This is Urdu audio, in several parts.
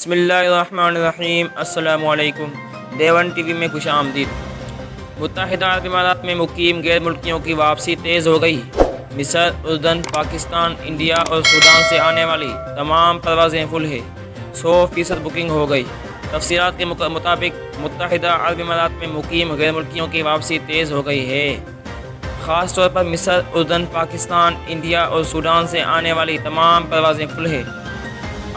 بسم اللہ الرحمن الرحیم۔ السلام علیکم۔ دیون ٹی وی میں خوش آمدید۔ متحدہ عرب امارات میں مقیم غیر ملکیوں کی واپسی تیز ہو گئی۔ مصر، اردن، پاکستان، انڈیا اور سوڈان سے آنے والی تمام پروازیں فل ہے۔ 100% بکنگ ہو گئی۔ تفصیلات کے مطابق متحدہ عرب امارات میں مقیم غیر ملکیوں کی واپسی تیز ہو گئی ہے۔ خاص طور پر مصر، اردن، پاکستان، انڈیا اور سوڈان سے آنے والی تمام پروازیں فل ہے۔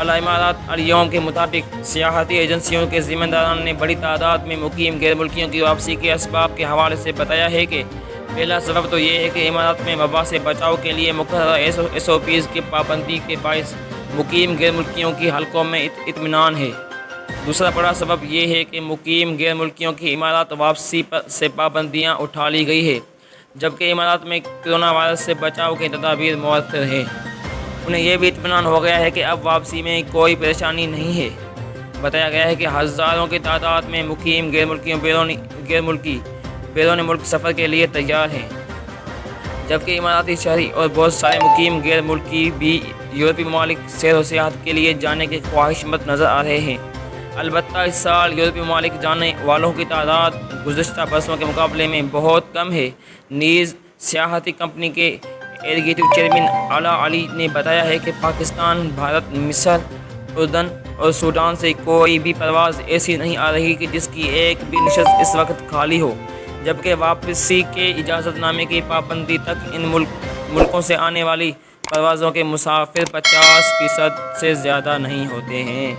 الامارات الیوم کے مطابق سیاحتی ایجنسیوں کے ذمہ داران نے بڑی تعداد میں مقیم غیر ملکیوں کی واپسی کے اسباب کے حوالے سے بتایا ہے کہ پہلا سبب تو یہ ہے کہ امارات میں وبا سے بچاؤ کے لیے مقررہ SOPs کی پابندی کے باعث مقیم غیر ملکیوں کی حلقوں میں اطمینان ہے۔ دوسرا بڑا سبب یہ ہے کہ مقیم غیر ملکیوں کی امارات واپسی سے پابندیاں اٹھا لی گئی ہے، جبکہ امارات میں کرونا وائرس سے بچاؤ کی تدابیر مؤثر ہیں۔ انہیں یہ بھی اطمینان ہو گیا ہے کہ اب واپسی میں کوئی پریشانی نہیں ہے۔ بتایا گیا ہے کہ ہزاروں کی تعداد میں مقیم غیر ملکی بیرون ملک سفر کے لیے تیار ہیں، جبکہ اماراتی شہری اور بہت سارے مقیم غیر ملکی بھی یورپی ممالک سیر و سیاحت کے لیے جانے کے خواہش مند نظر آ رہے ہیں۔ البتہ اس سال یورپی ممالک جانے والوں کی تعداد گزشتہ برسوں کے مقابلے میں بہت کم ہے۔ نیز سیاحتی کمپنی کے ایگزیکٹو چیئرمین اعلیٰ علی نے بتایا ہے کہ پاکستان، بھارت، مصر، اردن اور سوڈان سے کوئی بھی پرواز ایسی نہیں آ رہی کہ جس کی ایک بھی نشست اس وقت خالی ہو، جبکہ واپسی کے اجازت نامے کی پابندی تک ان ملکوں سے آنے والی پروازوں کے مسافر 50% سے زیادہ نہیں ہوتے ہیں۔